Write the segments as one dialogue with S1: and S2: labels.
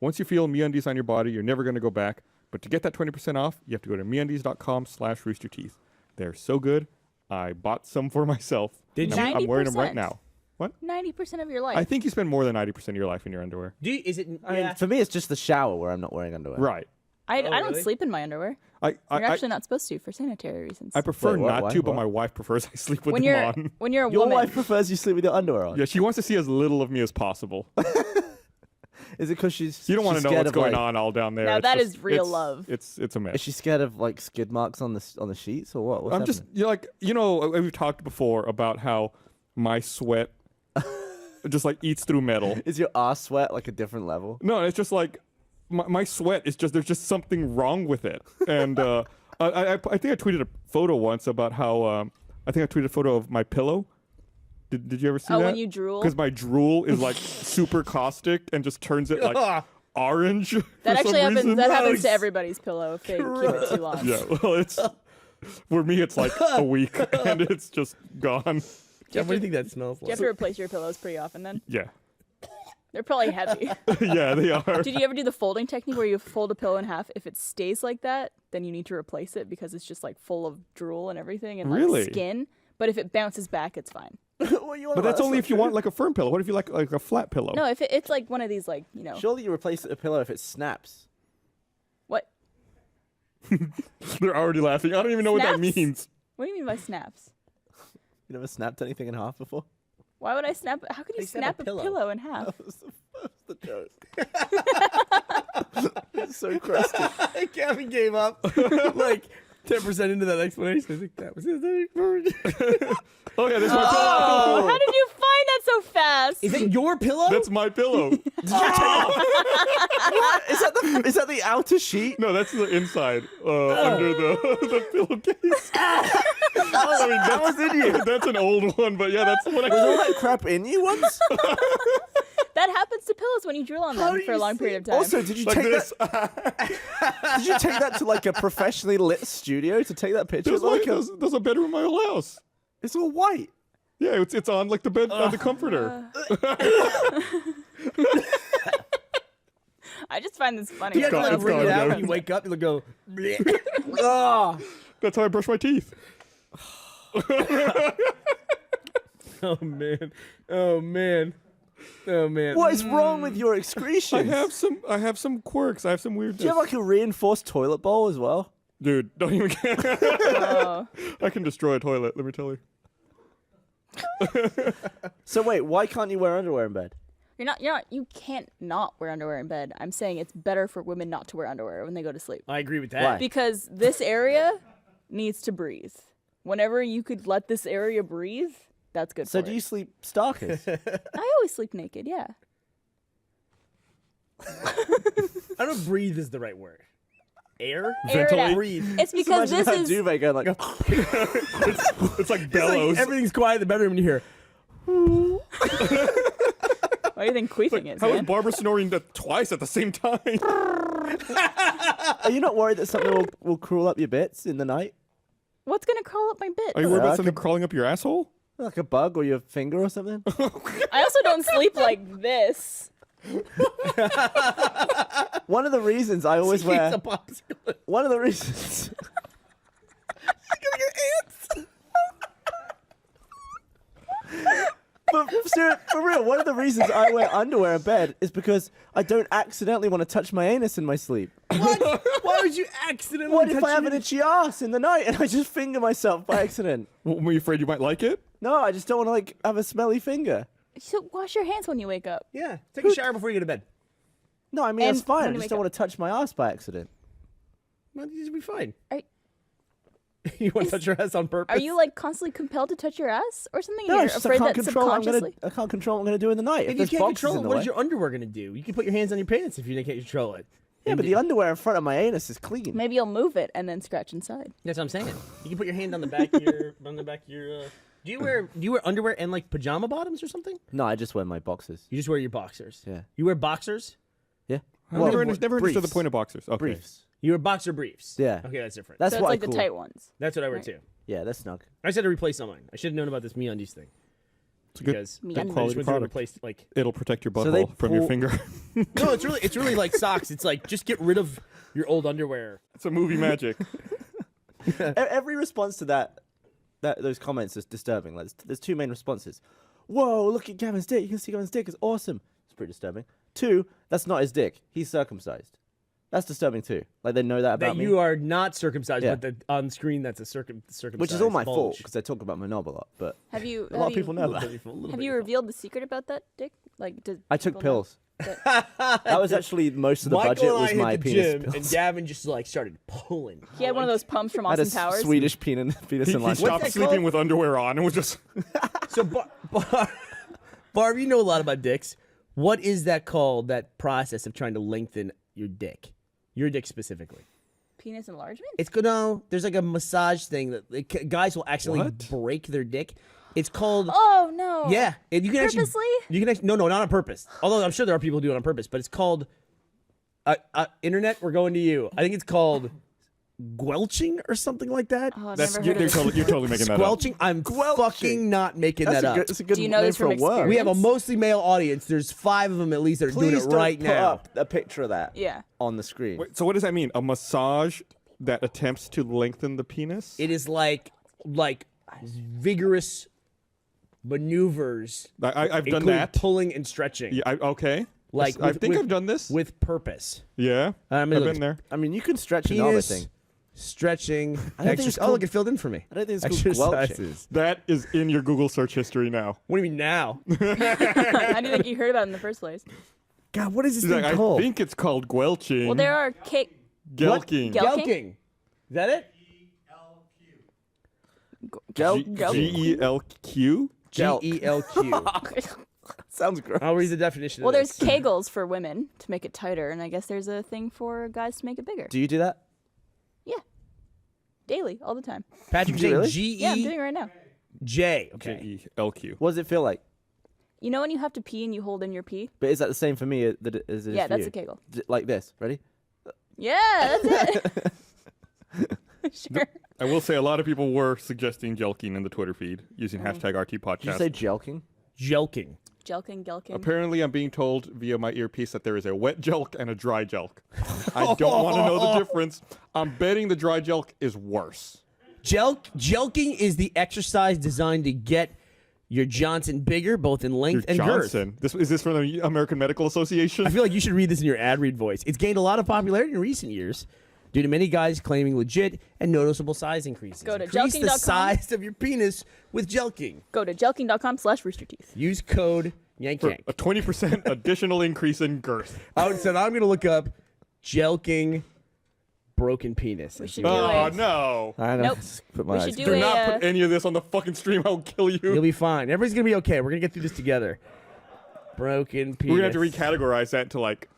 S1: Once you feel MeUndies on your body, you're never going to go back. But to get that 20% off, you have to go to MeUndies.com/roosterteeth. They're so good. I bought some for myself. I'm wearing them right now. What?
S2: 90% of your life.
S1: I think you spend more than 90% of your life in your underwear.
S3: Is it?
S4: I mean, for me, it's just the shower where I'm not wearing underwear.
S1: Right.
S2: I don't
S3: really?
S2: sleep in my underwear. You're actually not supposed to for sanitary reasons.
S1: I prefer not to, but
S4: what?
S1: my wife prefers I sleep with
S2: when
S1: them
S2: you're
S1: on.
S2: when you're a
S4: Your
S2: woman.
S4: wife prefers you sleep with your underwear on.
S1: Yeah, she wants to see as little of me as possible.
S4: Is it because she's?
S1: You don't want to know what's going on all down there.
S2: Now
S1: It's
S2: that
S1: just-
S2: is real
S1: it's-
S2: love.
S1: It's a mess.
S4: Is she scared of like skid marks on the sheets or what? What's
S1: I'm just
S4: happening?
S1: we've talked before about how my sweat just like eats through metal.
S4: Is your ass sweat like a different level?
S1: No, it's just like my sweat is just there's just something wrong with it. And I think I tweeted a photo once about how I think I tweeted a photo of my pillow. Did you ever see that?
S2: Oh, when you drool?
S1: Because my drool is like super caustic and just turns it like orange.
S2: That actually happens.
S1: Reason.
S2: That happens to everybody's pillow if they keep it too long.
S1: Yeah, well, it's for me. It's like a week and it's just gone.
S3: What do you think that smells
S2: Do you have to replace your pillows pretty often then?
S1: Yeah,
S2: They're probably heavy.
S1: yeah, they are.
S2: Did you ever do the folding technique where you fold a pillow in half? If it stays like that, then you need to replace it because it's just like full of drool and everything and like
S1: Really?
S2: skin. But if it bounces back, it's fine.
S1: But that's only if you want like a firm pillow. What if you like a flat pillow?
S2: No, if it's like one of these like,
S4: Surely you replace a pillow if it snaps.
S2: What?
S1: They're already laughing. I don't even know what that
S2: Snaps?
S1: means.
S2: What do you mean by snaps?
S4: You never snapped anything in half before?
S2: Why would I snap? How could you snap a pillow in half?
S4: That's the joke. It's so crusty.
S3: Gavin gave up. Like 10% into that explanation. I think that was his explanation.
S1: Oh yeah, that's my pillow.
S2: Oh, how did you find that so fast?
S3: Is it your pillow?
S1: That's my pillow.
S4: Is that the outer sheet?
S1: No, that's the inside under the pillowcase. I mean, that was in you. That's an old one, but yeah, that's what I.
S4: Was all that crap in you once?
S2: That happens to pillows when you drool on them for a long period of time.
S4: Also, did you
S1: Like
S4: take
S1: this.
S4: that? Did you take that to like a professionally lit studio to take that picture?
S1: There's a bedroom in my whole house.
S4: It's all white.
S1: Yeah, it's on like the bed on the comforter.
S2: I just find this funny.
S3: You have to like
S1: It's
S3: bring
S1: gone,
S3: it out
S1: Gavin.
S3: when you wake up. You'll go. Oh.
S1: That's how I brush my teeth.
S3: Oh man. Oh man. Oh man.
S4: What is wrong with your excretions?
S1: I have some quirks. I have some weirdness.
S4: Do you have like a reinforced toilet bowl as well?
S1: Dude, don't even get
S2: Oh.
S1: I can destroy a toilet, let me tell you.
S4: So wait, why can't you wear underwear in bed?
S2: You can't not wear underwear in bed. I'm saying it's better for women not to wear underwear when they go to sleep.
S3: I agree with that.
S4: Why?
S2: Because this area needs to breathe. Whenever you could let this area breathe, that's good
S4: So
S2: for
S4: do
S2: it.
S4: you sleep starkers?
S2: I always sleep naked, yeah.
S3: I don't know if breathe is the right word. Air?
S2: Air it out.
S3: Breathe.
S2: It's because
S4: Imagine
S2: this
S4: that
S2: is
S4: duvet going like,
S1: It's like bellows.
S3: Everything's quiet in the bedroom and you hear.
S2: What do you think queefing is,
S1: How is
S2: man?
S1: Barbara snoring that twice at the same time?
S4: are you not worried that something will crawl up your bits in the night?
S2: What's gonna crawl up my bits?
S1: Are you worried
S4: Yeah,
S1: about something crawling up your asshole?
S4: Like a bug or your finger or something?
S2: I also don't sleep like this.
S4: One of the reasons I always
S3: Eats
S4: wear...
S3: a popsicle.
S4: One of the reasons... But for real, one of the reasons I wear underwear in bed is because I don't accidentally want to touch my anus in my sleep.
S3: What? Why would you accidentally
S4: What if
S3: touch
S4: I have
S3: your-
S4: an itchy ass in the night and I just finger myself by accident?
S1: Were you afraid you might like it?
S4: No, I just don't want to like have a smelly finger.
S2: So wash your hands when you wake up.
S3: Yeah. Take a shower before you go to bed.
S4: No, I mean
S2: And
S4: that's fine. I
S2: when you
S4: just
S2: wake
S4: don't
S2: up.
S4: want to touch my ass by accident.
S3: Well, you'll be fine.
S2: Are-
S3: You want to touch your ass on purpose?
S2: Are you like constantly compelled to touch your ass or something?
S4: No,
S2: and
S4: it's
S2: you're
S4: just
S2: afraid
S4: I can't
S2: that
S4: control.
S2: subconsciously.
S4: I can't control what I'm going to do in the night.
S3: If you
S4: there's
S3: can't
S4: boxes
S3: control
S4: in
S3: it,
S4: the
S3: what
S4: way.
S3: is your underwear going to do? You can put your hands on your pants if you can't control it.
S4: Yeah, but the underwear in front of my anus is clean.
S2: Maybe you'll move it and then scratch inside.
S3: That's what I'm saying. You can put your hand on the back of your Do you wear underwear and like pajama bottoms or something?
S4: No, I just wear my boxers.
S3: You just wear your boxers.
S4: Yeah.
S3: You wear boxers?
S4: Yeah.
S1: I've never understood the
S4: briefs.
S1: point of boxers. Okay.
S4: Briefs.
S3: You wear boxer briefs.
S4: Yeah.
S3: Okay, that's different.
S4: That's
S2: So it's
S4: what
S2: like
S4: I
S2: the
S4: call.
S2: tight ones.
S3: That's what I wear
S2: Right.
S3: too.
S4: Yeah, that's snug.
S3: I just had to replace some of mine. I should have known about this MeUndies thing.
S1: It's a good,
S3: because
S2: good
S3: then
S1: quality
S3: which ones are
S1: product.
S3: replaced, like
S1: It'll protect your
S4: So they
S1: butthole from your
S4: pull-
S1: finger.
S3: no, it's really like socks. It's like just get rid of your old underwear.
S1: It's a movie magic.
S4: Every response to those comments is disturbing. Like, there's two main responses. Whoa, look at Gavin's dick. You can see Gavin's dick. It's awesome. It's pretty disturbing. Two, that's not his dick. He's circumcised. That's disturbing too. Like, they know that about
S3: That
S4: me.
S3: you are not circumcised,
S4: Yeah.
S3: but on screen that's a circumcised.
S4: Which is all my fault
S3: bulge.
S4: because I talk about my knob a lot. But
S2: Have you?
S4: a lot of people know that.
S2: Have you revealed the secret about that, Dick? Like, did
S4: I took
S2: people know
S4: pills.
S2: that-
S4: That was actually most of the
S3: Michael
S4: budget
S3: and I
S4: was
S3: hit
S4: my
S3: the
S4: penis
S3: gym,
S4: pills.
S3: and Gavin just like started pulling.
S2: He had one of those pumps from
S4: I had a
S2: Austin Towers.
S4: Swedish penis
S1: he
S4: in life.
S1: stopped
S3: that
S1: sleeping
S3: called?
S1: with underwear on and was just.
S3: So, Barb, you know a lot about dicks. What is that called? That process of trying to lengthen your dick specifically.
S2: Penis enlargement?
S3: It's good. No, there's like a massage thing that guys will actually
S1: What?
S3: break their dick. It's called.
S2: Oh no.
S3: Yeah, and you can
S2: Purposely?
S3: actually. You can actually. No, not on purpose. Although I'm sure there are people who do it on purpose, but it's called. Internet, we're going to you. I think it's called squelching or something like that.
S2: Oh, I've
S1: That's
S2: never
S1: you're,
S2: heard of it.
S1: you're totally making that up.
S3: Squelching. I'm fucking not making that up.
S4: That's a good
S2: Do you know
S4: name
S2: this
S4: for a
S2: from
S4: word.
S3: We have a
S2: experience?
S3: mostly male audience. There's 5 of them at least that are doing
S4: Please
S3: it
S4: don't
S3: right
S4: put
S3: now.
S4: up a picture of that
S2: Yeah.
S4: on the screen.
S1: Wait, so what does that mean? A massage that attempts to lengthen the penis?
S3: It is like vigorous maneuvers.
S1: I've done
S3: including
S1: that.
S3: pulling and stretching.
S1: Yeah. Okay.
S3: Like
S1: I think I've done this.
S3: with purpose.
S1: Yeah.
S3: I'm
S1: I've
S3: gonna
S1: been there.
S4: I mean, you can stretch and all this
S3: Penis
S4: thing.
S3: stretching.
S4: I don't think it's
S3: Oh, look,
S4: called-
S3: it filled in for me.
S4: I don't think it's called squelching.
S3: Exercises.
S1: That is in your Google search history now.
S3: What do you mean now?
S2: I didn't think you heard about it in the first place.
S3: God, what is this
S1: He's
S3: thing
S1: like, I
S3: called?
S1: think it's called gwelching.
S2: Well, there are cake.
S1: Gelking.
S3: Gelking. Is that it?
S1: Gelq. G-E-L-Q?
S3: Gelq.
S4: Sounds gross.
S3: I'll read the definition.
S2: Well,
S3: of
S2: there's
S3: this.
S2: kegels for women to make it tighter, and I guess there's a thing for guys to make it bigger.
S4: Do you do that?
S2: Yeah. Daily, all the time.
S3: Patrick
S4: Do you
S3: saying
S4: really?
S2: Yeah, I'm doing it right now.
S3: G-E-J. Okay.
S1: G-E-L-Q.
S4: What does it feel like?
S2: You know when you have to pee and you hold in your pee?
S4: But is that the same for me as it is
S2: Yeah,
S4: for
S2: that's
S4: you?
S2: a kegel.
S4: Like this. Ready?
S2: Yeah, that's it. Sure.
S1: I will say a lot of people were suggesting gelking in the Twitter feed using hashtag RT
S4: Did you
S1: podcast.
S4: say jelking?
S3: Jelking.
S2: Jelking, gelking.
S1: Apparently, I'm being told via my earpiece that there is a wet jelk and a dry jelk. I don't want to know the difference. I'm betting the dry jelk is worse.
S3: Jelking is the exercise designed to get your Johnson bigger, both in length and girth.
S1: Johnson. Is this from the American Medical Association?
S3: I feel like you should read this in your ad read voice. It's gained a lot of popularity in recent years due to many guys claiming legit and noticeable size increases.
S2: Go to
S3: Increase the
S2: jelking.com.
S3: size of your penis with jelking.
S2: Go to jelking.com/roosterteeth.
S3: Use code yank
S1: For
S3: yank.
S1: a 20% additional increase in girth.
S3: So now I'm going to look up jelking broken penis. and see
S2: should
S3: what
S2: do
S3: it
S1: Oh,
S2: it.
S3: is.
S1: no.
S4: I know.
S2: Nope.
S4: Just put my
S2: We
S4: eyes
S2: should do
S1: Do
S2: a,
S1: not put any of this on the fucking stream. I'll kill you.
S3: You'll be fine. Everybody's going to be okay. We're going to get through this together. Broken penis.
S1: We're going to have to recategorize that to like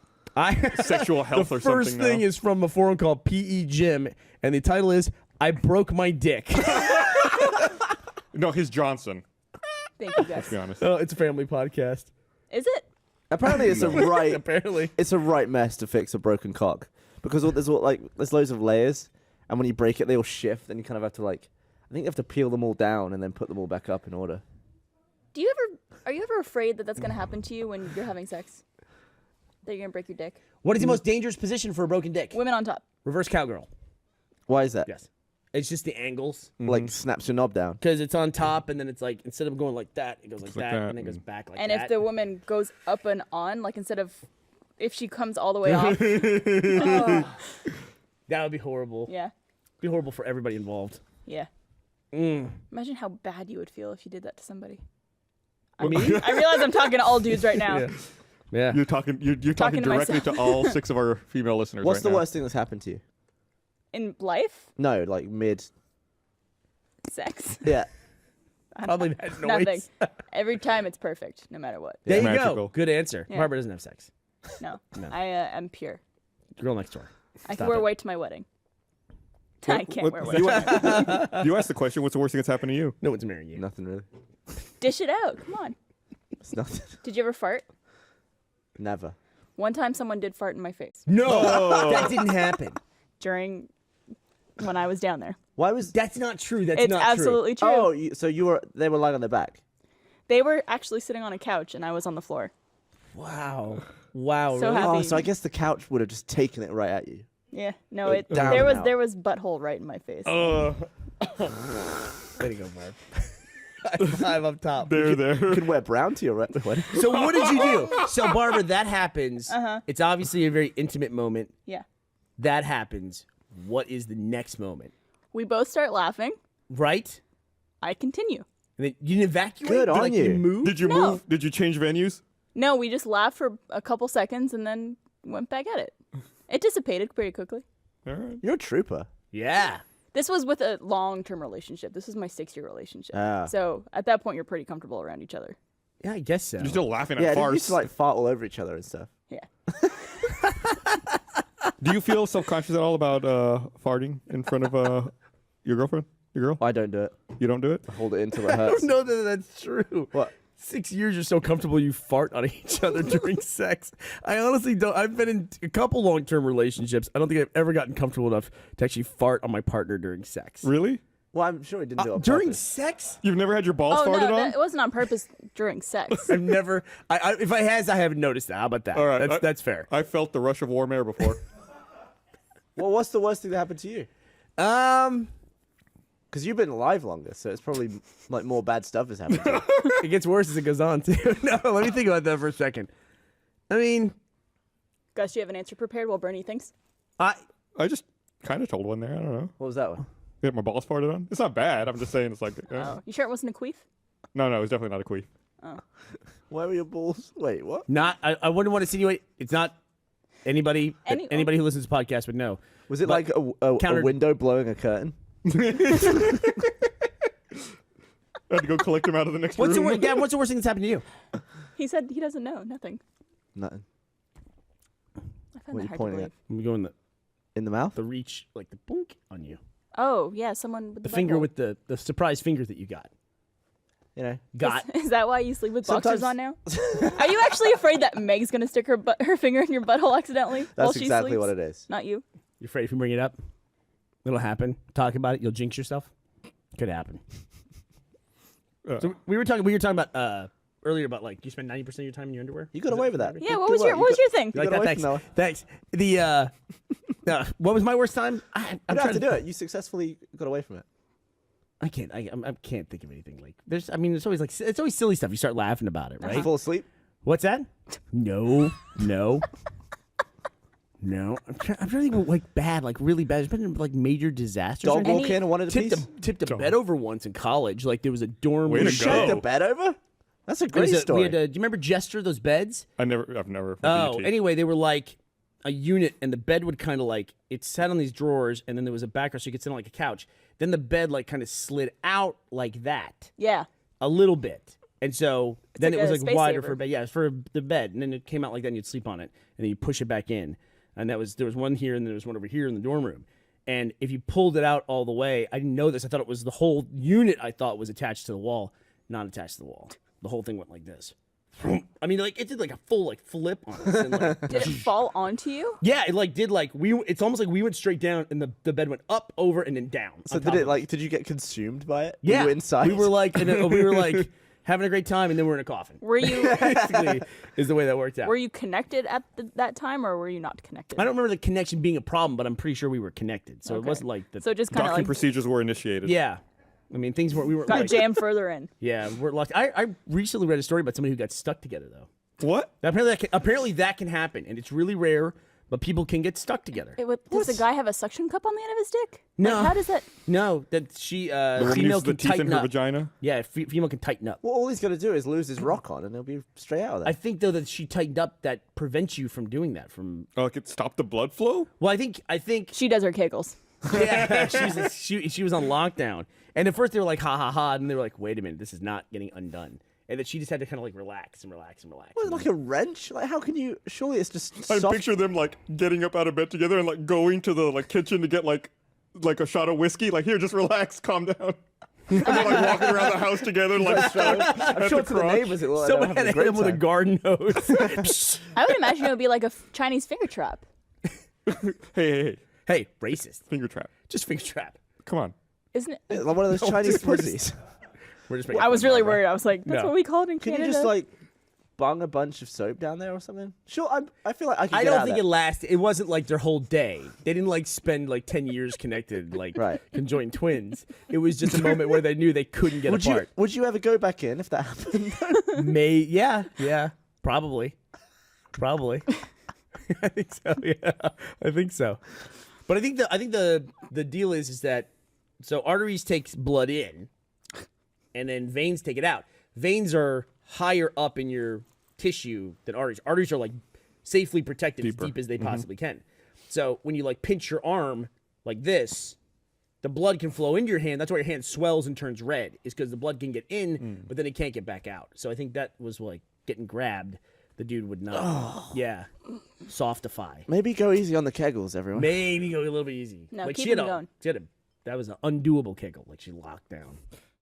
S1: sexual health
S3: the
S1: or something
S3: first thing
S1: now.
S3: is from a forum called PE Gym, and the title is "I broke my dick."
S1: No, his Johnson,
S2: Thank you, guys.
S1: to be honest.
S3: Oh, it's a family podcast.
S2: Is it?
S4: Apparently, it's a right.
S3: Apparently,
S4: It's a right mess to fix a broken cock because there's loads of layers, and when you break it, they all shift, and you kind of have to I think you have to peel them all down and then put them all back up in order.
S2: Are you ever afraid that that's going to happen to you when you're having sex? That you're going to break your dick?
S3: what is the most dangerous position for a broken dick?
S2: Women on top.
S3: Reverse cowgirl.
S4: Why is that?
S3: Yes, it's just the angles
S4: Like snaps your knob down.
S3: because it's on top, and then it's like instead of going like that, it goes like that,
S1: that,
S3: and then it goes back like
S2: And
S3: that.
S2: if the woman goes up and on, like instead of if she comes all the way off, oh,
S3: that would be horrible.
S2: yeah,
S3: Be horrible for everybody involved.
S2: yeah.
S3: Mm.
S2: Imagine how bad you would feel if you did that to somebody.
S3: I mean,
S2: I realize I'm talking to all dudes right now.
S3: yeah.
S1: You're talking
S2: Talking to
S1: directly
S2: myself.
S1: to all 6 of our female listeners.
S4: What's
S1: right
S4: the
S1: now.
S4: worst thing that's happened to you?
S2: In life,
S4: No, like mid.
S2: sex,
S4: Yeah.
S3: Probably that noise.
S2: nothing. Every time it's perfect, no matter what.
S3: There you go.
S1: Magical.
S3: Good answer.
S2: Yeah.
S3: Barbara doesn't have sex.
S2: No,
S3: No.
S2: I am pure.
S3: Girl next door.
S2: I
S3: Stop
S2: can wear
S3: it.
S2: white to my wedding. I can't wear white.
S1: You, you asked the question, what's the worst thing that's happened to you?
S3: No one's marrying you.
S4: Nothing really.
S2: Dish it out. Come on.
S4: It's nothing.
S2: Did you ever fart?
S4: Never.
S2: One time, someone did fart in my face
S3: No, that didn't happen.
S2: during when I was down there.
S4: Why was?
S3: That's not true. That's
S2: It's
S3: not
S2: absolutely true.
S4: Oh, so they were lying on their back.
S2: They were actually sitting on a couch, and I was on the floor.
S3: Wow.
S2: So
S3: really?
S2: happy.
S4: Oh, so I guess the couch would have just taken it right at you.
S2: Yeah, no,
S4: Down
S2: there
S4: and out.
S2: there was butthole right in my face.
S3: Way to go, Marv. High five up top.
S4: You
S1: There.
S4: can wear brown to your wedding.
S3: So what did you do? So Barbara, that happens. It's obviously a very intimate moment.
S2: Yeah.
S3: That happens. What is the next moment?
S2: We both start laughing.
S3: Right?
S2: I continue.
S3: And then you didn't evacuate?
S4: Good on
S3: like,
S4: you.
S3: Move?
S1: Did you
S2: No.
S1: move? Did you change venues?
S2: No, we just laughed for a couple seconds and then went back at it. It dissipated pretty quickly.
S1: All right.
S4: You're a trooper.
S3: Yeah.
S2: This was with a long-term relationship. This was my 6-year relationship.
S4: Ah.
S2: So at that point, you're pretty comfortable around each other.
S3: Yeah, I guess so.
S1: You're still laughing at
S4: Yeah, they
S1: farts.
S4: used to like fart all over each other and stuff.
S2: Yeah.
S1: Do you feel self-conscious at all about farting in front of your girlfriend? Your girl?
S4: I don't do it.
S1: You don't do it?
S4: I hold it until it
S3: I
S4: hurts.
S3: don't know that that's true.
S4: What?
S3: 6 years you're so comfortable you fart on each other during sex. I honestly don't. I've been in a couple long-term relationships. I don't think I've ever gotten comfortable enough to actually fart on my partner during sex.
S1: Really?
S4: Well, I'm sure he didn't do it on
S3: During
S4: purpose.
S3: sex?
S1: You've never had your balls
S2: Oh,
S1: farted
S2: no,
S1: on?
S2: it wasn't on purpose during sex.
S3: I've never. If I has, I haven't noticed that. How about that?
S1: All right,
S3: That's fair.
S1: I felt the rush of warm air before.
S4: Well, what's the worst thing that happened to you? Because you've been alive longer, so it's probably like more bad stuff has happened to you.
S3: It gets worse as it goes on too. No, let me think about that for a second. I mean,
S2: Gus, do you have an answer prepared while Burnie thinks?
S3: I
S1: I just kind of told one there. I don't know.
S4: What was that one?
S1: Get my balls farted on? It's not bad. I'm just saying it's like.
S2: Oh, you sure it wasn't a queef?
S1: No, it was definitely not a queef.
S4: Where were your balls? Wait, what?
S3: not. I wouldn't want to insinuate. It's not anybody.
S2: Any-
S3: Anybody who listens to the podcast would know.
S4: Was it
S3: But
S4: like a
S3: counter-
S4: window blowing a curtain?
S1: I had to go collect him out of the next
S3: What's the
S1: room.
S3: Gavin, what's the worst thing that's happened to you?
S2: He said he doesn't know. Nothing.
S4: Nothing.
S2: I find
S4: What are
S2: that
S4: you
S2: hard to
S4: pointing
S2: believe.
S3: I'm going
S4: In the mouth?
S3: the reach, like the boink on you.
S2: Oh, yeah, someone with
S3: The
S2: the
S3: finger
S2: butthole.
S3: with the surprise finger that you got.
S4: You know?
S3: Got.
S2: Is that why you sleep with boxers
S4: Sometimes-
S2: on now? Are you actually afraid that Meg's gonna stick her finger in your butthole accidentally while
S4: That's
S2: she
S4: exactly
S2: sleeps?
S4: what it is.
S2: Not you.
S3: You're afraid if you bring it up, it'll happen. Talk about it, you'll jinx yourself. Could happen. So we were talking about earlier about like you spend 90% of your time in your underwear.
S4: You got away with that.
S2: Yeah.
S4: Good
S2: What was
S4: work.
S2: your thing?
S3: You like
S4: got
S3: that?
S4: away from
S3: Thanks.
S4: that
S3: Thanks. What was my worst time? I'm
S4: You don't
S3: trying
S4: have to do it. You successfully got away from it.
S3: I can't. I can't think of anything like. There's. I mean, it's always silly stuff. You start laughing about it, right?
S4: Fall asleep?
S3: What's that? No. No. I'm trying to think of like bad, like really bad. There's been like major disasters.
S4: Dog
S2: Any-
S4: walk in and wanted a piece?
S3: Tipped a bed over once in college. Like there was a dorm.
S1: Way to
S3: room.
S1: go.
S4: Shake the bed over? That's a
S3: There
S4: great
S3: was
S4: story.
S3: We had do you remember Jester, those beds?
S1: I've never.
S3: Oh,
S1: BT.
S3: anyway, they were like a unit, and the bed would kind of like it sat on these drawers, and then there was a background, so you could sit on like a couch. Then the bed like kind of slid out like that
S2: Yeah.
S3: a little bit, and so then
S2: like
S3: it was
S2: a
S3: like
S2: space
S3: wider
S2: saver.
S3: for a bed. Yeah, it was for the bed, and then it came out like that, and you'd sleep on it, and then you push it back in, and there was one here, and there was one over here in the dorm room. And if you pulled it out all the way, I didn't know this. I thought it was the whole unit. I thought was attached to the wall, not attached to the wall. The whole thing went like this. I mean, like it did like a full like flip on us. And, like,
S2: Did it fall onto you?
S3: yeah, it like did like it's almost like we went straight down and the bed went up, over, and then down.
S4: So
S3: on
S4: did
S3: top
S4: it
S3: of
S4: like? Did you get consumed by it?
S3: Yeah,
S4: Were you inside?
S3: We were like, we were like having a great time, and then we're in a coffin.
S2: Were you
S3: Basically, is the way that worked out.
S2: were you connected at that time, or were you not connected?
S3: I don't remember the connection being a problem, but I'm pretty sure we were connected. So it
S2: Okay.
S3: wasn't like the.
S2: So just kind of
S1: Docking
S2: like
S1: procedures were initiated.
S3: yeah, I mean things were we were
S2: got
S3: like,
S2: jammed further in.
S3: yeah, we're locked. I recently read a story about somebody who got stuck together though.
S1: What?
S3: Apparently that can happen, and it's really rare, but people can get stuck together.
S2: Does the guy have a suction cup on the end of his dick?
S3: No.
S2: Like, how does that?
S3: No, that she
S1: The woman
S3: female
S1: uses the
S3: can
S1: teeth in
S3: tighten
S1: her
S3: up.
S1: vagina.
S3: Yeah, female can tighten up.
S4: Well, all he's got to do is lose his rock on, and he'll be straight out of there.
S3: I think though that she tightened up that prevents you from doing that. From
S1: Oh, like it stopped the blood flow.
S3: well, I think
S2: She does her kegels.
S3: yeah, she was on lockdown, and at first they were like ha ha ha, and they were like, wait a minute, this is not getting undone, and that she just had to kind of like relax and relax and relax.
S4: What, like a wrench? Like, how can you? Surely it's just
S1: I
S4: soft.
S1: picture them like getting up out of bed together and like going to the like kitchen to get like a shot of whiskey. Like here, just relax, calm down. And they're like walking around the house together, like
S4: I'm
S1: at
S4: sure
S1: the
S4: to the
S1: crotch.
S4: neighbors it will.
S3: Someone
S4: have
S3: had
S4: a
S3: to hit
S4: great
S3: him with a
S4: time.
S3: garden hose.
S2: I would imagine it would be like a Chinese finger trap.
S1: Hey,
S3: Hey, racist.
S1: finger trap.
S3: Just finger trap.
S1: Come on.
S2: Isn't it?
S4: Like one of those Chinese
S3: just worse.
S4: pussies.
S3: We're just making
S2: I was
S3: fun of
S2: really
S3: Barbara.
S2: worried. I was like, that's
S3: No.
S2: what we call it in
S4: Can
S2: Canada.
S4: you just like bung a bunch of soap down there or something? Sure, I feel like I can
S3: I
S4: get
S3: don't
S4: out
S3: think
S4: of
S3: it lasted. It wasn't like their whole day. They didn't like spend like 10 years connected, like
S4: Right.
S3: conjoined twins. It was just a moment where they knew they couldn't get
S4: Would
S3: apart.
S4: would you ever go back in if that happened?
S3: Yeah, probably. I think so. Yeah, I think so. But I think the deal is that so arteries takes blood in, and then veins take it out. Veins are higher up in your tissue than arteries. Arteries are like safely protected
S1: Deeper.
S3: as deep as they possibly can. So when you like pinch your arm like this, the blood can flow into your hand. That's why your hand swells and turns red. Is because the blood can get in, but then it can't get back out. So I think that was like getting grabbed. The dude would not. Yeah, softify.
S4: Maybe go easy on the kegels, everyone.
S3: Maybe go a little bit easy.
S2: No,
S3: like
S2: keep
S3: she had
S2: him
S3: a,
S2: going.
S3: she had a, that was an undoable kegel. Like she locked down.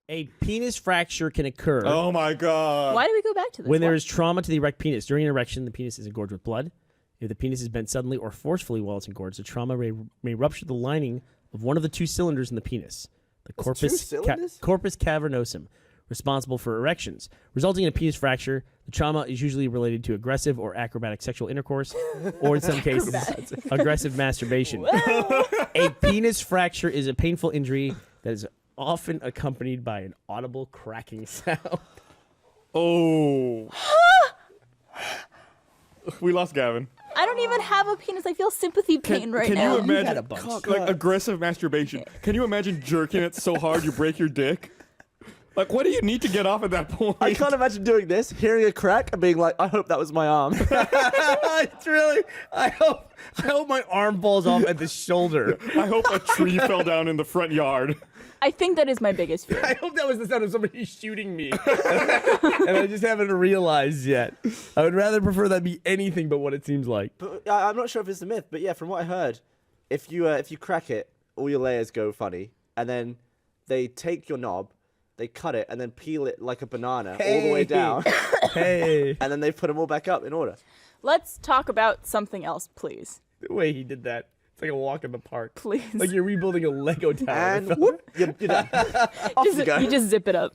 S3: A penis fracture can occur
S1: Oh my god.
S2: Why do we go back to this?
S3: when there
S2: Why?
S3: is trauma to the erect penis. During an erection, the penis is engorged with blood. If the penis is bent suddenly or forcefully while it's engorged, the trauma may rupture the lining of one of the two cylinders in the penis, the corpus
S4: cylinders?
S3: corpus cavernosum, responsible for erections, resulting in a penis fracture. The trauma is usually related to aggressive or acrobatic sexual intercourse, or in some cases, aggressive masturbation. A penis fracture is a painful injury that is often accompanied by an audible cracking sound.
S1: Oh. We lost Gavin.
S2: I don't even have a penis. I feel sympathy pain right
S1: can
S2: now.
S1: you imagine
S3: had a bunch.
S1: like aggressive masturbation? Can you imagine jerking it so hard you break your dick? Like, what do you need to get off at that point?
S4: I can't imagine doing this, hearing a crack, and being like, I hope that was my arm.
S3: It's really. I hope my arm falls off at the shoulder.
S1: I hope a tree fell down in the front yard.
S2: I think that is my biggest fear.
S3: I hope that was the sound of somebody shooting me, and I just haven't realized yet. I would rather prefer that be anything but what it seems like.
S4: But I'm not sure if it's a myth, but yeah, from what I heard, if you crack it, all your layers go funny, and then they take your knob, they cut it, and then peel it like a banana all the way down,
S3: Hey,
S4: and then they put them all back up in order.
S2: Let's talk about something else, please.
S3: the way he did that. It's like a walk in the park.
S2: Please.
S3: Like you're rebuilding a Lego tower.
S4: And whoop, you're done. Off you go.
S2: You just zip it up.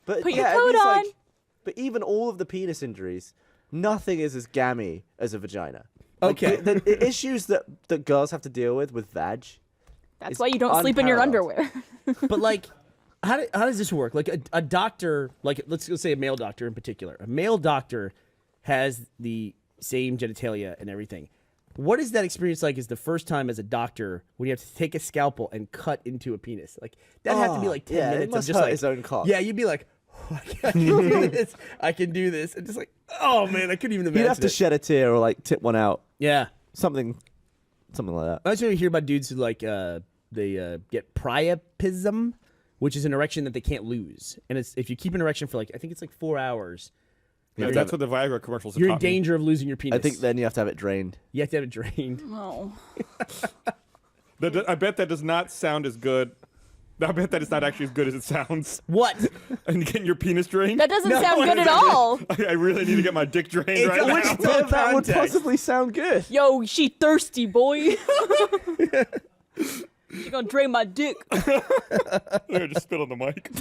S4: But
S2: Put your
S4: yeah,
S2: coat
S4: it's
S2: on.
S4: like, but even all of the penis injuries, nothing is as gammy as a vagina. Like,
S3: Okay.
S4: the issues that girls have to deal with vag.
S2: That's
S4: It's
S2: why you don't sleep in your
S4: unparalleled.
S2: underwear.
S3: But like, how does this work? Like a doctor, like let's say a male doctor in particular. A male doctor has the same genitalia and everything. What is that experience like? Is the first time as a doctor when you have to take a scalpel and cut into a penis? Like that have to be like 10
S4: yeah, it
S3: minutes
S4: must
S3: of just
S4: hurt
S3: like
S4: his own cock.
S3: Yeah, you'd be like, oh, I can do this. I can do this, and just like, oh man, I couldn't even imagine.
S4: You'd have to
S3: it.
S4: shed a tear or like tip one out.
S3: Yeah.
S4: Something like that.
S3: I also hear about dudes who like they get priapism, which is an erection that they can't lose, and it's if you keep an erection for like I think it's like 4 hours,
S1: Yeah, that's what the Viagra commercials have
S3: you're in
S1: taught me.
S3: danger of losing your penis.
S4: I think then you have to have it drained.
S3: you have to have it drained.
S2: No.
S1: I bet that does not sound as good. I bet that it's not actually as good as it sounds.
S3: What?
S1: And getting your penis drained?
S2: That doesn't
S3: No,
S2: sound good at
S3: I-
S2: all.
S1: I really need to get my dick drained
S3: It's
S1: right
S3: a
S1: now.
S3: which
S4: That would
S3: context.
S4: possibly sound good.
S2: Yo, she thirsty, boy. She gonna drain my dick.
S1: I just spit on the mic.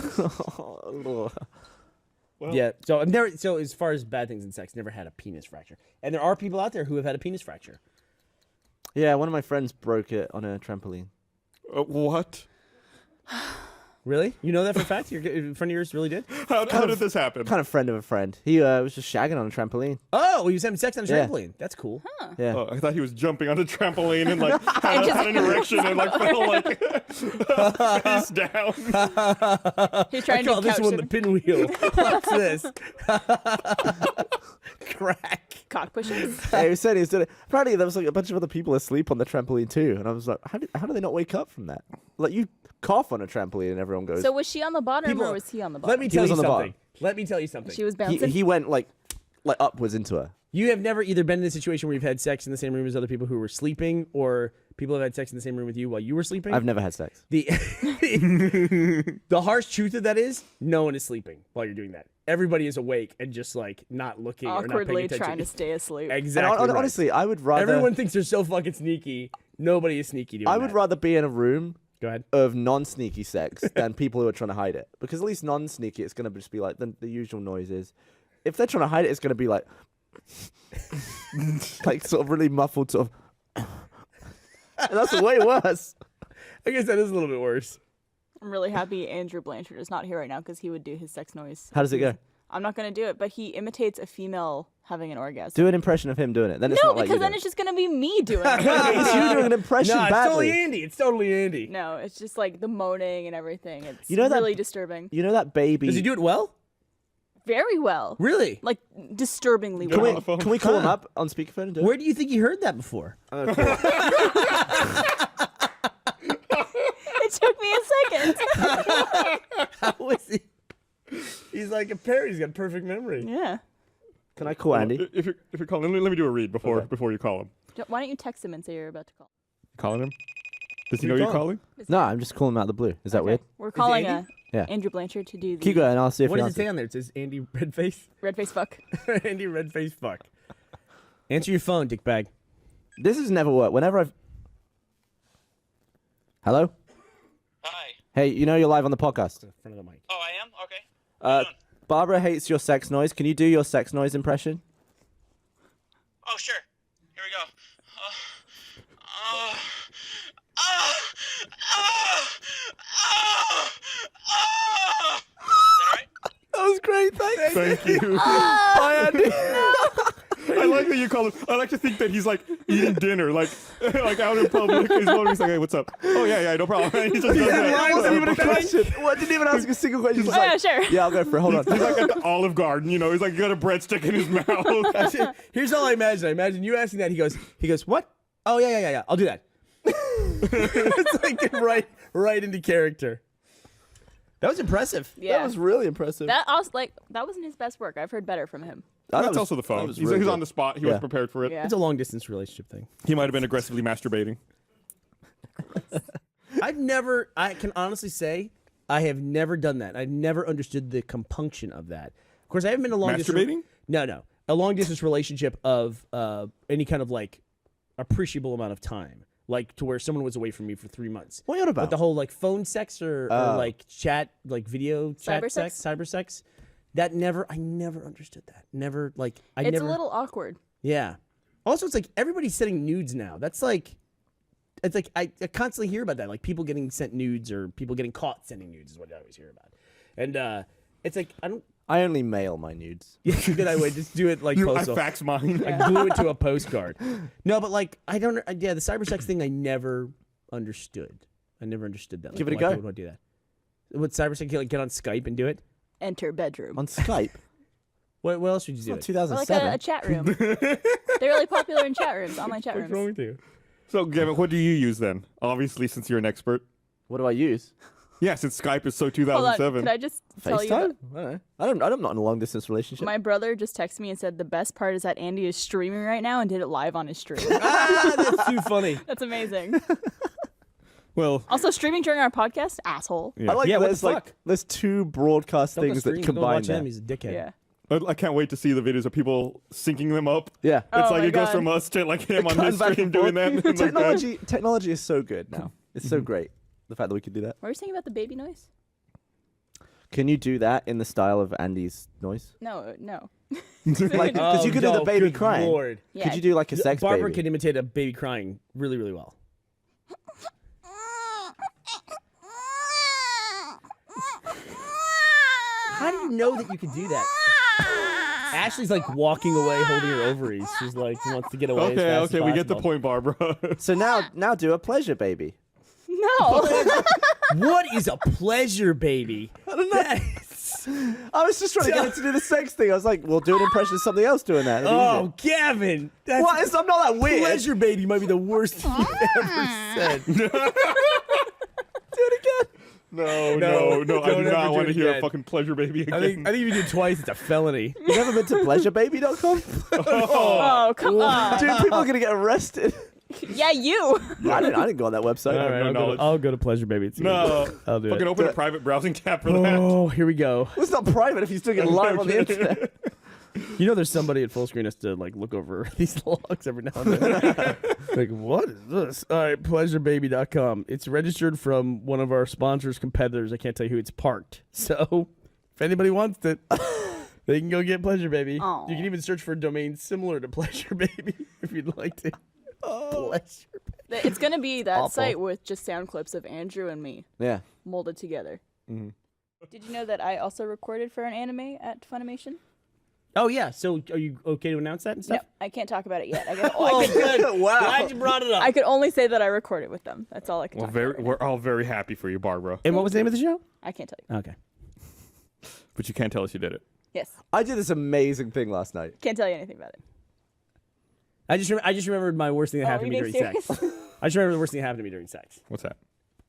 S1: Well,
S3: Yeah. So I've never. So as far as bad things in sex, never had a penis fracture, and there are people out there who have had a penis fracture.
S4: Yeah, one of my friends broke it on a trampoline.
S1: What?
S3: Really? You know that for a fact? Your friend of yours really did?
S1: How did this happen?
S4: Kind of friend of a friend. He was just shagging on a trampoline.
S3: Oh, he was having sex on a
S4: Yeah.
S3: trampoline. That's cool.
S4: Yeah.
S1: Oh, I thought he was jumping on the trampoline and like had an erection and like fell like face down.
S2: He's
S3: I
S2: trying to
S3: call
S2: do
S3: this
S2: couch
S3: one the
S2: surfing.
S3: pinwheel. What's this? Crack.
S2: Cock pushes.
S4: Yeah, he was saying he was doing it. Apparently, there was like a bunch of other people asleep on the trampoline too, and I was like, how do they not wake up from that? Like you cough on a trampoline and everyone goes.
S2: So was she on the bottom
S3: People-
S2: or was he on the bottom?
S3: Let me tell
S4: was
S3: you
S4: on the
S3: something.
S4: bottom.
S3: Let me tell you something.
S2: She was bouncing.
S4: he went like upwards into her.
S3: You have never either been in a situation where you've had sex in the same room as other people who were sleeping, or people have had sex in the same room with you while you were sleeping.
S4: I've never had sex.
S3: The the harsh truth of that is no one is sleeping while you're doing that. Everybody is awake and just like not looking or not paying
S2: Awkwardly
S3: attention.
S2: trying to stay asleep.
S3: Exactly.
S4: And
S3: right.
S4: honestly, I would rather.
S3: Everyone thinks they're so fucking sneaky. Nobody is sneaky doing
S4: I would
S3: that.
S4: rather be in a room
S3: Go ahead.
S4: of non-sneaky sex than people who are trying to hide it. Because at least non-sneaky, it's going to just be like the usual noises. If they're trying to hide it, it's going to be like, like sort of really muffled sort of. And that's way worse.
S3: I guess that is a little bit worse.
S2: I'm really happy Andrew Blanchard is not here right now because he would do his sex noise.
S4: How does it go?
S2: I'm not going to do it, but he imitates a female having an orgasm.
S4: Do an impression of him doing it. Then it's
S2: No,
S4: not like
S2: because
S4: you
S2: then
S4: do.
S2: it's just going to be me doing it.
S4: It's you doing an impression
S3: No, it's
S4: badly.
S3: totally Andy. It's totally Andy.
S2: No, it's just like the moaning and everything. It's
S4: You know that-
S2: really disturbing.
S4: You know that baby.
S3: Does he do it well?
S2: Very well.
S3: Really?
S2: Like, disturbingly
S4: Can
S2: well.
S4: we, can we call him up on speakerphone and do it?
S3: Where do you think you heard that before?
S4: I'm gonna call him.
S2: It took me a second.
S3: How is he? He's like a parrot. He's got perfect memory.
S2: Yeah.
S4: Can I call Andy?
S1: If you're calling, let me do a read before you call him.
S2: Why don't you text him and say you're about to call?
S1: Calling him? Does he
S3: Who
S1: know
S3: you
S1: you're calling?
S4: No, I'm just calling him out of the blue. Is that weird?
S2: We're calling
S3: Andy?
S4: Yeah.
S2: Andrew Blanchard to do the
S4: Keep going, and I'll see if
S3: What
S4: he
S3: does it say
S4: answers.
S3: on there? It says Andy Redface.
S2: red face fuck.
S3: Andy Redface fuck. Answer your phone, dickbag.
S4: This has never worked. Whenever I've. Hello?
S5: Hi.
S4: Hey, you know you're live on the podcast.
S3: In front of the mic.
S5: Oh, I am? Okay.
S4: Barbara hates your sex noise. Can you do your sex noise impression?
S5: Oh, sure. Here we go. Is that right?
S4: That was great. Thanks.
S1: Thank you.
S4: Bye, Andy.
S1: I like that you call him. I like to think that he's like eating dinner, like out in public. He's like, "Hey, what's up?" Oh yeah, no problem. He just does that.
S4: That wasn't even a question. Well, I didn't even ask a single question. He's
S2: Oh, yeah,
S4: like,
S2: sure.
S4: yeah, I'll go for it. Hold on.
S1: He's like at the Olive Garden, He's like got a breadstick in his mouth.
S3: Here's all I imagine. I imagine you asking that. He goes, what? Oh, yeah. I'll do that. It's like right into character. That was impressive.
S2: Yeah.
S4: That was really impressive.
S2: That wasn't his best work. I've heard better from him.
S1: That's also the
S4: that
S1: phone.
S4: was
S1: He's
S4: really
S1: on
S4: good.
S1: the spot. He
S4: Yeah.
S1: was prepared for it.
S2: Yeah.
S3: It's a long distance relationship thing.
S1: He might have been aggressively masturbating.
S3: I can honestly say, I have never done that. I've never understood the compunction of that. Of course, I haven't been in a long
S1: Masturbating?
S3: No. A long distance relationship of any kind of like appreciable amount of time. Like to where someone was away from me for 3 months.
S4: What are you on about?
S3: But the whole like phone sex or like chat, like video chat
S2: Cyber
S3: sex,
S2: sex?
S3: cyber sex. I never understood that. Never like
S2: It's a little awkward.
S3: Yeah. Also, it's like everybody's sending nudes now. It's like I constantly hear about that. Like people getting sent nudes or people getting caught sending nudes is what I always hear about. And it's like
S4: I only mail my nudes.
S3: yeah, good I would just do it like
S1: I
S3: postal.
S1: fax mine.
S3: I glue it to a postcard. No, but like the cyber sex thing I never understood. I never understood that. Like,
S4: Give it a
S3: why
S4: go.
S3: people would do that. What cyber sex? Like get on Skype and do it.
S2: Enter bedroom.
S4: On Skype?
S3: What else would you do?
S4: It's
S3: it?
S4: not
S2: Or like
S4: 2007.
S2: a chat room. They're really popular in chat rooms, online chat
S3: What's wrong
S2: rooms.
S3: with you?
S1: So, Gavin, what do you use then? Obviously, since you're an expert.
S4: What do I use?
S1: Yeah, since Skype is so
S2: Hold on,
S1: 2007.
S2: could I just tell you?
S4: FaceTime? I don't know. I'm not in a long distance relationship.
S2: My brother just texted me and said the best part is that Andy is streaming right now and did it live on his stream.
S3: That's too funny.
S2: That's amazing.
S1: Well,
S2: Also, streaming during our podcast, asshole.
S1: yeah.
S4: I like
S3: Yeah, what
S4: there's
S3: the fuck?
S4: there's two broadcast
S3: Don't go
S4: things
S3: stream,
S4: that
S3: don't
S4: combine
S3: watch
S4: there.
S3: him. He's a dickhead.
S2: Yeah.
S1: I can't wait to see the videos of people syncing them up.
S4: Yeah.
S2: Oh
S1: It's like
S2: my
S1: it goes
S2: God.
S1: from us to like him on
S4: Cutting
S1: his
S4: back
S1: stream
S4: and
S1: doing
S4: forth.
S1: that. And like that.
S4: Technology is so good now. It's so great. The fact that we can do that.
S2: What were you saying about the baby noise?
S4: Can you do that in the style of Andy's noise?
S2: No.
S4: Like, because you could do the baby
S3: good
S4: crying.
S3: Lord.
S2: Yeah.
S4: Could you do like a sex
S3: Barbara
S4: baby?
S3: can imitate a baby crying really, really well. How do you know that you could do that? Ashley's like walking away, holding her ovaries. She's like wants to get away. as fast as
S1: Okay, we get the
S3: possible.
S1: point, Barbara.
S4: So now do a pleasure baby.
S2: No.
S3: What is a pleasure baby?
S4: I don't know. I was just trying to get him to do the sex thing. I was like, well, do an impression of something else doing that. That'd be
S3: Oh, Gavin! That's
S4: easier. What? I'm not that weird.
S3: pleasure baby might be the worst thing you've ever said.
S4: Do it again.
S1: No,
S3: No,
S1: I do
S3: don't ever
S1: not
S3: do
S1: want to
S3: it
S1: hear a
S3: again.
S1: fucking pleasure baby again.
S3: I think if you do it twice, it's a felony.
S4: You never been to pleasurebaby.com?
S2: Oh, come on.
S4: Dude, people are gonna get arrested.
S2: Yeah, you.
S4: I didn't go on that website.
S3: All right,
S1: no knowledge.
S3: I'll go to pleasure baby. It's
S1: No,
S3: I'll do
S1: fucking
S3: it.
S1: open a private browsing tab for that.
S3: Oh, here we go.
S4: Well, it's not private if he's doing it live on the internet.
S3: You know, there's somebody at full screen has to like look over these logs every now and then. Like, what is this? All right, pleasurebaby.com. It's registered from one of our sponsors, competitors. I can't tell you who. It's parked. So if anybody wants it, they can go get Pleasure Baby.
S2: Aw.
S3: You can even search for a domain similar to Pleasure Baby if you'd like to. Pleasure Baby.
S2: It's gonna be that
S3: Awful.
S2: site with just sound clips of Andrew and me
S4: Yeah.
S2: molded together.
S1: Mhm.
S2: Did you know that I also recorded for an anime at Funimation?
S3: Oh, yeah. So are you okay to announce that and
S2: No,
S3: stuff?
S2: I can't talk about it yet. I
S3: Oh,
S2: could,
S3: good.
S4: Wow.
S3: Glad you brought it up.
S2: I could only say that I recorded with them. That's all I can
S1: Well,
S2: talk
S1: very,
S2: about. Right
S1: we're all very happy for you, Barbara.
S3: And what was the name of the show?
S2: now. I can't tell you.
S3: Okay.
S1: But you can't tell us you did it.
S2: Yes,
S4: I did this amazing thing last night.
S2: can't tell you anything about it.
S3: I just remembered my worst thing that
S2: Oh,
S3: happened to me
S2: are
S3: during
S2: you being
S3: sex. I just remember the worst thing that happened to me during sex.
S1: What's that?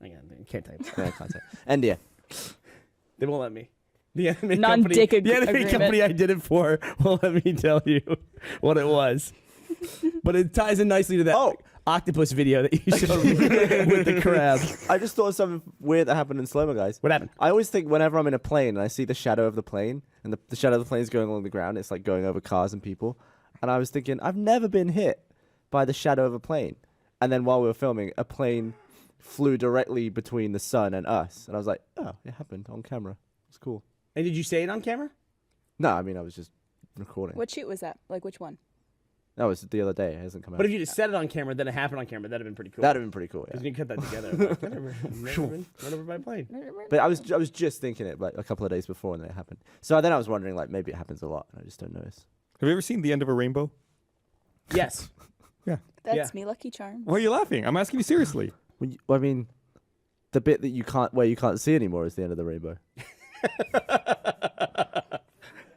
S3: I can't tell you.
S4: Yeah, I can't say. India.
S3: They won't let me. The anime
S2: Non-dick
S3: company, the anime
S2: agreement.
S3: company I did it for won't let me tell you what it was. But it ties in nicely to that octopus video that you showed me with the crab.
S4: I just thought of something weird that happened in slow-mo, guys.
S3: What happened?
S4: I always think whenever I'm in a plane and I see the shadow of the plane, and the shadow of the plane is going along the ground, it's like going over cars and people. And I was thinking, I've never been hit by the shadow of a plane. And then while we were filming, a plane flew directly between the sun and us. And I was like, oh, it happened on camera. It's cool.
S3: And did you say it on camera?
S4: No, I mean, I was just recording.
S2: What shoot was that? Like which one?
S4: That was the other day. It hasn't come out.
S3: But if you just said it on camera, then it happened on camera, that'd have been pretty cool.
S4: That'd have been pretty cool,
S3: Because
S4: yeah.
S3: you can cut that together. Like, never been run over by a plane.
S4: But I was just thinking it like a couple of days before and then it happened. So then I was wondering, like, maybe it happens a lot and I just don't notice.
S1: Have you ever seen The End of a Rainbow?
S3: Yes.
S1: Yeah.
S2: That's
S3: Yeah.
S2: me, Lucky Charms.
S1: Why are you laughing? I'm asking you seriously.
S4: I mean, the bit that you can't see anymore is the end of the rainbow.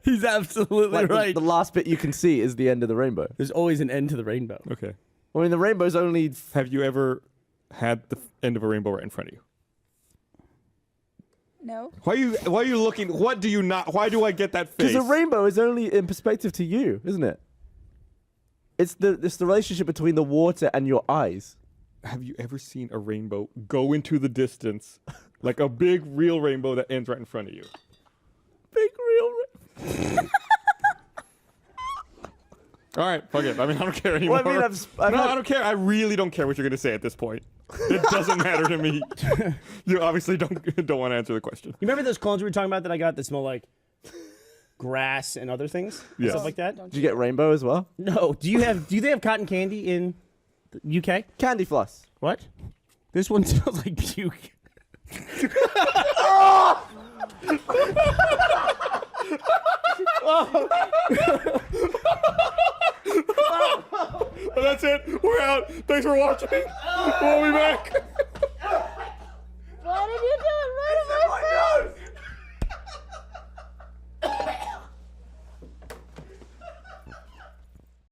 S3: He's absolutely
S4: Like
S3: right.
S4: the last bit you can see is the end of the rainbow.
S3: There's always an end to the rainbow.
S1: Okay.
S4: I mean, the rainbow's only.
S1: Have you ever had the end of a rainbow right in front of you?
S2: No.
S1: Why are you looking? What do you not? Why do I get that face?
S4: Because a rainbow is only in perspective to you, isn't it? It's the relationship between the water and your eyes.
S1: Have you ever seen a rainbow go into the distance, like a big real rainbow that ends right in front of you?
S4: Big real.
S1: All right, fuck it. I mean, I don't care anymore.
S4: Well, I mean, I've
S1: no,
S4: had-
S1: I don't care. I really don't care what you're gonna say at this point. It doesn't matter to me. You obviously don't want to answer the question.
S3: You remember those clones we were talking about that I got that smell like grass and other things? And
S1: Yes.
S3: Stuff like that?
S4: Did you get rainbow as well?
S3: No. Do they have cotton candy in the UK?
S4: Candy floss.
S3: What? This one smells like puke.
S1: That's it. We're out. Thanks for watching. We'll be back.